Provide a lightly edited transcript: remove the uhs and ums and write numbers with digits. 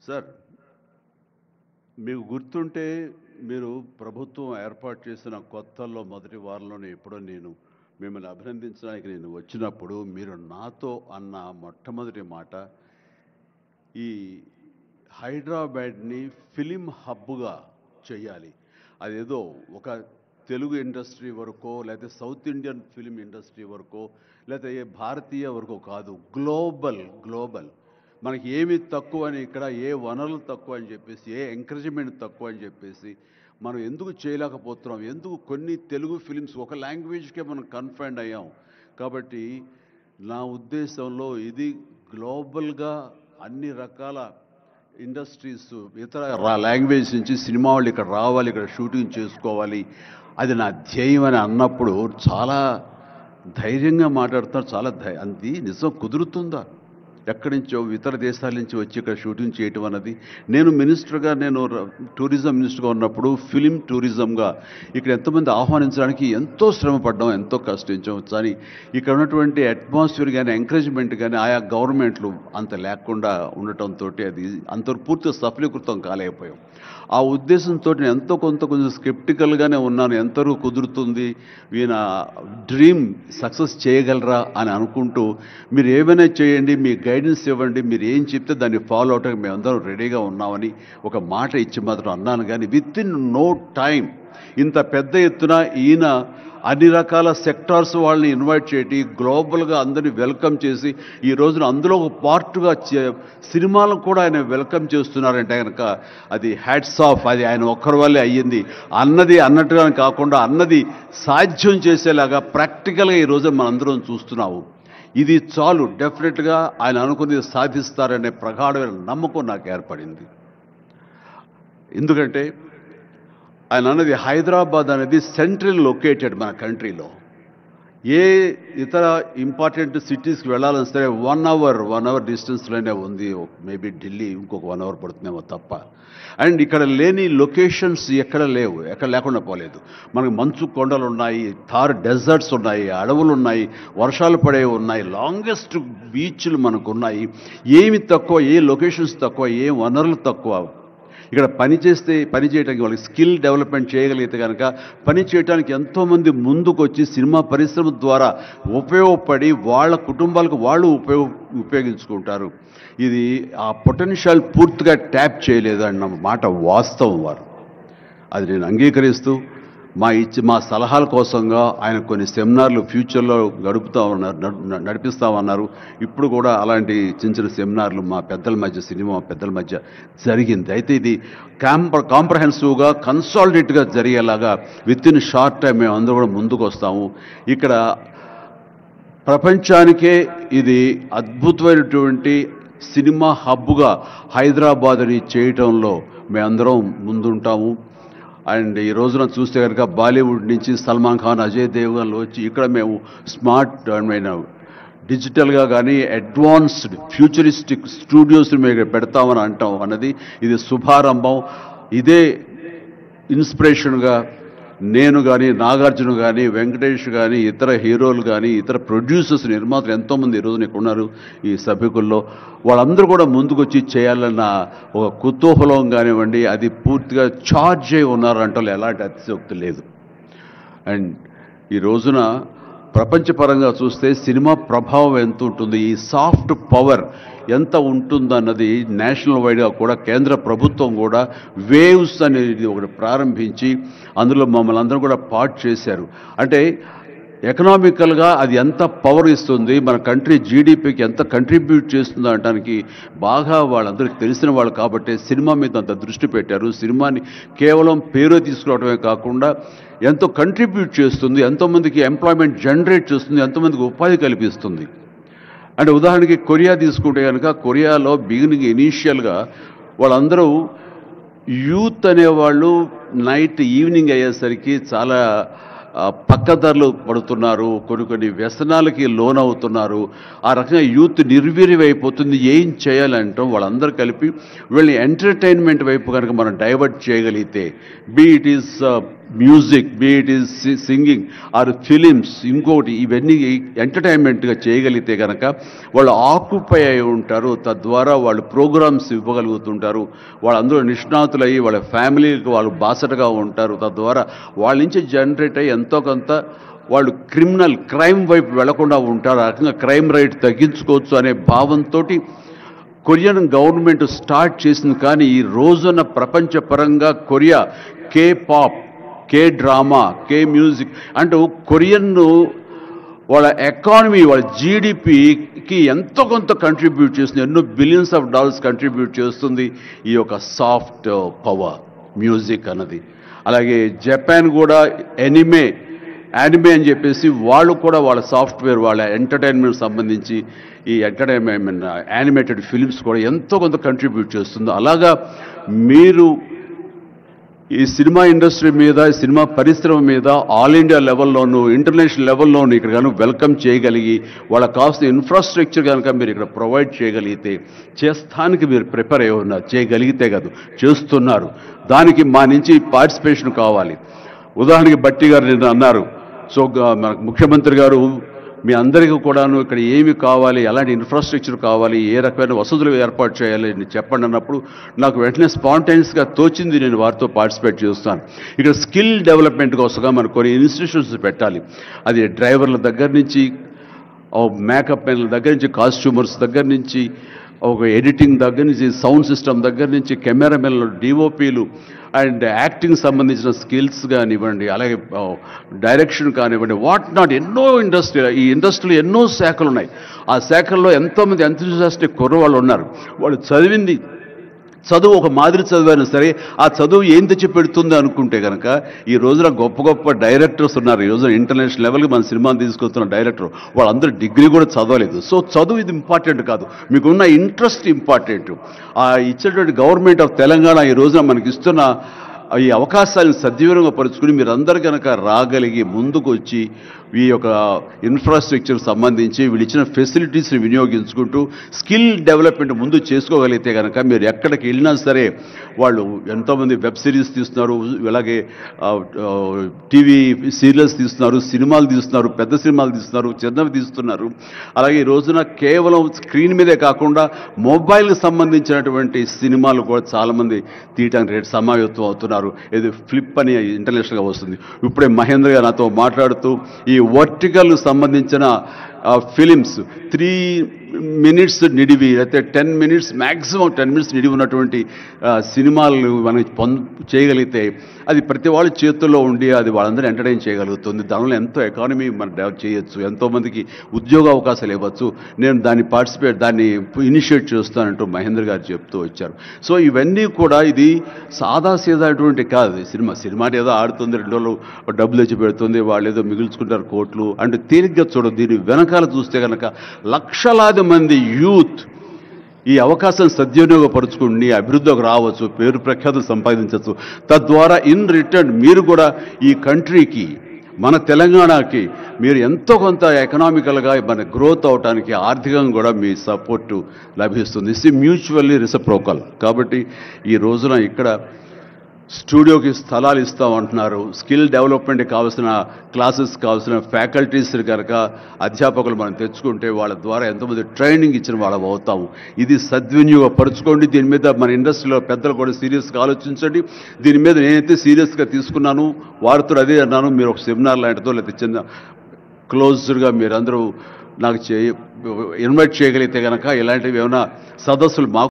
Sir, మీకు గుర్తుంటే మీరు ప్రభుత్వం ఏర్పాటు చేసిన కొత్తల్లో మొదటి వారంలోనే ఎప్పుడో నేను మిమ్మల్ని అభినందించడానికి నేను వచ్చినప్పుడు మీరు నాతో అన్న మొట్టమొదటి మాట ఈ హైదరాబాద్ని ఫిలిం హబ్గా చేయాలి. అదేదో ఒక తెలుగు ఇండస్ట్రీ వరకో లేకపోతే సౌత్ ఇండియన్ ఫిలిం ఇండస్ట్రీ వరకో లేకపోతే ఏ భారతీయ వరకో కాదు, గ్లోబల్ మనకి ఏమి తక్కువ అని, ఇక్కడ ఏ వనరులు తక్కువ అని చెప్పేసి, ఏ ఎంకరేజ్మెంట్ తక్కువ అని చెప్పేసి మనం ఎందుకు చేయలేకపోతున్నాం? ఎందుకు కొన్ని తెలుగు ఫిలిమ్స్ ఒక లాంగ్వేజ్కే మనం కన్ఫైన్డ్ అయ్యాం? కాబట్టి నా ఉద్దేశంలో ఇది గ్లోబల్గా అన్ని రకాల ఇండస్ట్రీస్ ఇతర లాంగ్వేజ్ నుంచి సినిమా వాళ్ళు ఇక్కడ రావాలి, ఇక్కడ షూటింగ్ చేసుకోవాలి, అది నా ధ్యేయం అని అన్నప్పుడు చాలా ధైర్యంగా మాట్లాడుతున్నారు. చాలా అది నిజం కుదురుతుందా? ఎక్కడి నుంచో ఇతర దేశాల నుంచి వచ్చి ఇక్కడ షూటింగ్ చేయటం అన్నది, నేను టూరిజం మినిస్టర్గా ఉన్నప్పుడు ఫిలిం టూరిజంగా ఇక్కడ ఎంతోమంది ఆహ్వానించడానికి ఎంతో శ్రమ పడ్డాం, ఎంతో కష్టించాం. కానీ ఇక్కడ ఉన్నటువంటి అట్మాస్ఫియర్ కానీ ఎంకరేజ్మెంట్ కానీ ఆయా గవర్నమెంట్లు అంత లేకుండా ఉండటంతో అది అంత పూర్తిగా సఫలీకృతం కాలేకపోయాం. ఆ ఉద్దేశంతో నేను కొంచెం స్కెప్టికల్గానే ఉన్నాను. ఎంతవరకు కుదురుతుంది, ఈయన డ్రీమ్ సక్సెస్ చేయగలరా అని అనుకుంటూ, మీరు ఏమైనా చేయండి, మీ గైడెన్స్ ఇవ్వండి, మీరు ఏం చెప్తే దాన్ని ఫాలో అవడానికి మేమందరం రెడీగా ఉన్నామని ఒక మాట ఇచ్చి మాత్రం అన్నాను. కానీ విత్ ఇన్ నో టైం ఇంత పెద్ద ఎత్తున ఈయన అన్ని రకాల సెక్టార్స్ వాళ్ళని ఇన్వైట్ చేయటి, గ్లోబల్గా అందరినీ వెల్కమ్ చేసి ఈ రోజున అందులో ఒక పార్ట్గా సినిమాలను కూడా ఆయన వెల్కమ్ చేస్తున్నారంటే కనుక అది హ్యాట్స్ ఆఫ్. అది ఆయన ఒక్కరి వల్లే అయ్యింది. అన్నట్టుగా కాకుండా అన్నది సాధ్యం చేసేలాగా ప్రాక్టికల్గా ఈ రోజు మనందరం చూస్తున్నాము. ఇది చాలు, డెఫినెట్గా ఆయన అనుకున్నది సాధిస్తారనే ప్రగాఢమైన నమ్మకం నాకు ఏర్పడింది. ఎందుకంటే ఆయన అన్నది హైదరాబాద్ అనేది సెంట్రల్ లొకేటెడ్ మన కంట్రీలో. ఏ ఇతర ఇంపార్టెంట్ సిటీస్కి వెళ్ళాలని సరే 1 అవర్ డిస్టెన్స్లోనే ఉంది. మేబీ ఢిల్లీ ఇంకొక 1 అవర్ పడుతుందేమో తప్ప. అండ్ ఇక్కడ లేని లొకేషన్స్ ఎక్కడ లేవు, ఎక్కడ లేకుండా పోలేదు. మనకు మంచు కొండలు ఉన్నాయి, థార్ డెజర్ట్స్ ఉన్నాయి, అడవులు ఉన్నాయి, వర్షాలు పడేవి ఉన్నాయి, లాంగెస్ట్ బీచ్లు మనకు ఉన్నాయి. ఏమి తక్కువ, ఏ లొకేషన్స్ తక్కువ, ఏ వనరులు తక్కువ. ఇక్కడ పని చేయడానికి వాళ్ళకి స్కిల్ డెవలప్మెంట్ చేయగలిగితే కనుక పని చేయడానికి ఎంతోమంది ముందుకు వచ్చి సినిమా పరిశ్రమ ద్వారా ఉపయోగపడి వాళ్ళ కుటుంబాలకు వాళ్ళు ఉపయోగించుకుంటారు. ఇది ఆ పొటెన్షియల్ పూర్తిగా ట్యాప్ చేయలేదు అన్న మాట వాస్తవం. వారు అది నేను అంగీకరిస్తూ మా సలహాల కోసంగా ఆయన కొన్ని సెమినార్లు ఫ్యూచర్లో నడిపిస్తామన్నారు. ఇప్పుడు కూడా అలాంటి చిన్న సెమినార్లు మా సినిమా పెద్దల మధ్య జరిగింది. అయితే ఇది కాంప్రహెన్సివ్గా కన్సాలిడేట్గా జరిగేలాగా విత్ ఇన్ షార్ట్ టైం మేము అందరూ కూడా ముందుకు వస్తాము. ఇక్కడ ప్రపంచానికే ఇది అద్భుతమైనటువంటి సినిమా హబ్గా హైదరాబాద్ని చేయటంలో మేమందరం ముందుంటాము. అండ్ ఈ రోజున చూస్తే కనుక బాలీవుడ్ నుంచి సల్మాన్ ఖాన్, అజయ్ దేవ్గన్లు వచ్చి ఇక్కడ మేము స్మార్ట్ డిజిటల్గా కానీ అడ్వాన్స్డ్ ఫ్యూచరిస్టిక్ స్టూడియోస్ని మేము పెడతామని అంటాం అన్నది ఇది శుభారంభం. ఇదే ఇన్స్పిరేషన్గా నేను కానీ, నాగార్జున కానీ, వెంకటేష్ కానీ, ఇతర హీరోలు కానీ, ఇతర ప్రొడ్యూసర్స్, నిర్మాతలు ఎంతోమంది ఈ రోజున ఇక్కడ ఉన్నారు ఈ సభ్యుకుల్లో. వాళ్ళందరూ కూడా ముందుకు వచ్చి చేయాలన్న ఒక కుతూహలం కానివ్వండి, అది పూర్తిగా ఛార్జ్ అయి ఉన్నారంటే ఎలాంటి అతిశయోక్తి లేదు. అండ్ ఈ రోజున ప్రపంచపరంగా చూస్తే సినిమా ప్రభావం ఎంత ఉంటుంది, ఈ సాఫ్ట్ పవర్ ఎంత ఉంటుందన్నది నేషనల్ వైడ్గా కూడా కేంద్ర ప్రభుత్వం కూడా వేవ్స్ అనేది ఒకటి ప్రారంభించి అందులో మమ్మల్ని అందరూ కూడా పార్ట్ చేశారు. అంటే ఎకనామికల్గా అది ఎంత పవర్ ఇస్తుంది, మన కంట్రీ జీడిపికి ఎంత కంట్రిబ్యూట్ చేస్తుందో అనడానికి బాగా వాళ్ళందరికీ తెలిసిన వాళ్ళు కాబట్టి సినిమా మీద అంత దృష్టి పెట్టారు. సినిమాని కేవలం పేరు తీసుకురావడమే కాకుండా ఎంతో కంట్రిబ్యూట్ చేస్తుంది, ఎంతోమందికి ఎంప్లాయ్మెంట్ జనరేట్ చేస్తుంది, ఎంతోమందికి ఉపాధి కల్పిస్తుంది. అంటే ఉదాహరణకి కొరియా తీసుకుంటే కనుక కొరియాలో ఇనీషియల్గా వాళ్ళందరూ యూత్ అనేవాళ్ళు ఈవినింగ్ అయ్యేసరికి చాలా పక్కదారులు పడుతున్నారు, కొన్ని వ్యసనాలకి లోనవుతున్నారు. ఆ రకంగా యూత్ నిర్వీర్యమైపోతుంది. ఏం చేయాలంటాం వాళ్ళందరూ కలిపి వీళ్ళని ఎంటర్టైన్మెంట్ వైపు కనుక మనం డైవర్ట్ చేయగలిగితే, be it is music, be it is singing or films, ఇంకోటి ఇవన్నీ ఎంటర్టైన్మెంట్గా చేయగలిగితే కనుక వాళ్ళు ఆక్యుపై అయి ఉంటారు. తద్వారా వాళ్ళు ప్రోగ్రామ్స్ ఇవ్వగలుగుతుంటారు. వాళ్ళందరూ నిష్ణాతులయ్యి వాళ్ళ ఫ్యామిలీకి వాళ్ళు బాసటగా ఉంటారు. తద్వారా వాళ్ళ నుంచి జనరేట్ అయ్యి ఎంతో కొంత వాళ్ళు క్రైమ్ వైపు వెళ్లకుండా ఉంటారు. ఆ రకంగా క్రైమ్ రేట్ తగ్గించుకోవచ్చు అనే భావంతో కొరియన్ గవర్నమెంట్ స్టార్ట్ చేసింది. కానీ ఈ రోజున ప్రపంచపరంగా Korea K pop, K drama, K music అంటూ కొరియన్ వాళ్ళ ఎకానమీ, వాళ్ళ జీడిపికి ఎంతో కొంత కంట్రిబ్యూట్ చేస్తుంది. ఎన్నో బిలియన్స్ ఆఫ్ డాలర్స్ కంట్రిబ్యూట్ చేస్తుంది ఈ యొక్క సాఫ్ట్ పవర్ మ్యూజిక్ అన్నది. అలాగే జపాన్ కూడా యానిమే అని చెప్పేసి వాళ్ళు కూడా వాళ్ళ సాఫ్ట్వేర్, వాళ్ళ ఎంటర్టైన్మెంట్ సంబంధించి ఈ ఎంటర్టైన్మెంట్ యానిమేటెడ్ ఫిలిమ్స్ కూడా ఎంతో కొంత కంట్రిబ్యూట్ చేస్తుంది. అలాగా మీరు ఈ సినిమా ఇండస్ట్రీ మీద, సినిమా పరిశ్రమ మీద ఆల్ ఇండియా లెవెల్లోనూ ఇంటర్నేషనల్ లెవెల్లోనూ ఇక్కడ కనుక వెల్కమ్ చేయగలిగి వాళ్ళకి కావాల్సిన ఇన్ఫ్రాస్ట్రక్చర్ కనుక మీరు ఇక్కడ ప్రొవైడ్ చేయగలిగితే, చేస్తానికి మీరు ప్రిపేర్ అయి ఉన్నారు, చేయగలిగితే కాదు చేస్తున్నారు. దానికి మా నుంచి పార్టిసిపేషన్ కావాలి. ఉదాహరణకి బట్టి గారు నిన్న అన్నారు, సో మన ముఖ్యమంత్రి గారు మీ అందరికీ కూడాను ఇక్కడ ఏమి కావాలి, ఎలాంటి ఇన్ఫ్రాస్ట్రక్చర్ కావాలి, ఏ రకమైన వసతులు ఏర్పాటు చేయాలి అని చెప్పండి అన్నప్పుడు నాకు వెంటనే స్పాంటైనియస్గా తోచింది, నేను వారితో పార్టిసిపేట్ చేస్తాను. ఇక్కడ స్కిల్ డెవలప్మెంట్ కోసంగా మనం కొన్ని ఇన్స్టిట్యూషన్స్ పెట్టాలి. అది డ్రైవర్ల దగ్గర నుంచి, మేకప్ మెన్ల దగ్గర నుంచి, కాస్ట్యూమర్స్ దగ్గర నుంచి, ఒక ఎడిటింగ్ దగ్గర నుంచి, సౌండ్ సిస్టమ్ దగ్గర నుంచి, కెమెరామెన్లు, డిఓపీలు అండ్ యాక్టింగ్ సంబంధించిన స్కిల్స్ కానివ్వండి, అలాగే డైరెక్షన్ కానివ్వండి, వాట్ నాట్ ఎన్నో ఈ ఇండస్ట్రీలో ఎన్నో శాఖలు ఉన్నాయి. ఆ శాఖల్లో ఎంతోమంది ఎంతూజియాస్టిక్ కుర్రవాళ్ళు ఉన్నారు. వాళ్ళు చదువు ఒక మాదిరి చదివైనా సరే ఆ చదువు ఏం తెచ్చి పెడుతుంది అనుకుంటే కనుక ఈ రోజున గొప్ప గొప్ప డైరెక్టర్స్ ఉన్నారు. ఈ రోజున ఇంటర్నేషనల్ లెవెల్కి మన సినిమాని తీసుకొస్తున్న డైరెక్టర్ వాళ్ళందరూ డిగ్రీ కూడా చదవలేదు. సో చదువు ఇది ఇంపార్టెంట్ కాదు, మీకున్న ఇంట్రెస్ట్ ఇంపార్టెంట్. ఆ ఇచ్చేటువంటి గవర్నమెంట్ ఆఫ్ తెలంగాణ ఈ రోజున మనకి ఇస్తున్న ఈ అవకాశాలను సద్వినియోగం పరుచుకుని మీరందరూ కనుక రాగలిగి ముందుకు వచ్చి ఈ యొక్క ఇన్ఫ్రాస్ట్రక్చర్ సంబంధించి వీళ్ళు ఇచ్చిన ఫెసిలిటీస్ని వినియోగించుకుంటూ స్కిల్ డెవలప్మెంట్ ముందు చేసుకోగలిగితే కనుక మీరు ఎక్కడికి వెళ్ళినా సరే, వాళ్ళు ఎంతోమంది వెబ్ సిరీస్ తీస్తున్నారు, అలాగే టీవీ సీరియల్స్ తీస్తున్నారు, సినిమాలు తీస్తున్నారు, పెద్ద సినిమాలు తీస్తున్నారు, చిన్నవి తీస్తున్నారు. అలాగే ఈ రోజున కేవలం స్క్రీన్ మీదే కాకుండా మొబైల్కి సంబంధించినటువంటి సినిమాలు కూడా చాలామంది తీయటానికి సమాయత్తం అవుతున్నారు. ఇది ఫ్లిప్ అని ఇంటర్నేషనల్గా వస్తుంది. ఇప్పుడే మహేంద్ర గారు నాతో మాట్లాడుతూ ఈ వర్టికల్ సంబంధించిన ఫిలిమ్స్ 3 minutes నిడివి, అయితే 10 minutes మ్యాక్సిమం 10 minutes నిడివి ఉన్నటువంటి సినిమాలు మనం చేయగలిగితే అది ప్రతి వాళ్ళ చేతుల్లో ఉండి అది వాళ్ళందరూ ఎంటర్టైన్ చేయగలుగుతుంది. దానివల్ల ఎంతో ఎకానమీ మనం డెవలప్ చేయొచ్చు, ఎంతోమందికి ఉద్యోగ అవకాశాలు ఇవ్వచ్చు. నేను దాన్ని ఇనిషియేట్ చేస్తానంటూ మహేంద్ర గారు చెప్తూ వచ్చారు. సో ఇవన్నీ కూడా ఇది సాదాసీదాటువంటి కాదు. సినిమా ఏదో ఆడుతుంది, 2 రోజులు డబ్బులు తెచ్చి పెడుతుంది, వాళ్ళు ఏదో మిగుల్చుకుంటారు కోట్లు అంటే తేలిగ్గా చూడదు. దీని వెనకాల చూస్తే కనుక లక్షలాది మంది యూత్ ఈ అవకాశం సద్వినియోగపరుచుకుని అభివృద్ధికి రావచ్చు, పేరు ప్రఖ్యాతులు సంపాదించవచ్చు. తద్వారా ఇన్ రిటర్న్ మీరు కూడా ఈ కంట్రీకి, మన తెలంగాణకి మీరు ఎంతో కొంత ఎకనామికల్గా మన గ్రోత్ అవడానికి ఆర్థికంగా కూడా మీ సపోర్టు లభిస్తుంది. ఇది మ్యూచువల్లీ రెసిప్రోకల్. కాబట్టి ఈ రోజున ఇక్కడ స్టూడియోకి స్థలాలు ఇస్తామంటున్నారు. స్కిల్ డెవలప్మెంట్కి కావాల్సిన క్లాసెస్, కావాల్సిన ఫ్యాకల్టీస్ కనుక అధ్యాపకులు మనం తెచ్చుకుంటే వాళ్ళ ద్వారా ఎంతోమంది ట్రైనింగ్ ఇచ్చిన వాళ్ళం అవుతాము. ఇది సద్వినియోగపరచుకోండి. దీని మీద మన ఇండస్ట్రీలో పెద్దలు కూడా సీరియస్గా ఆలోచించండి. దీని మీద నేనైతే సీరియస్గా తీసుకున్నాను, వారితో అదే అన్నాను. మీరు ఒక సెమినార్ లాంటిదో లేకపోతే చిన్న క్లోజ్డ్గా మీరందరూ నాకు ఇన్వైట్ చేయగలిగితే కనుక ఇలాంటివి ఏమైనా సదస్సులు మాకు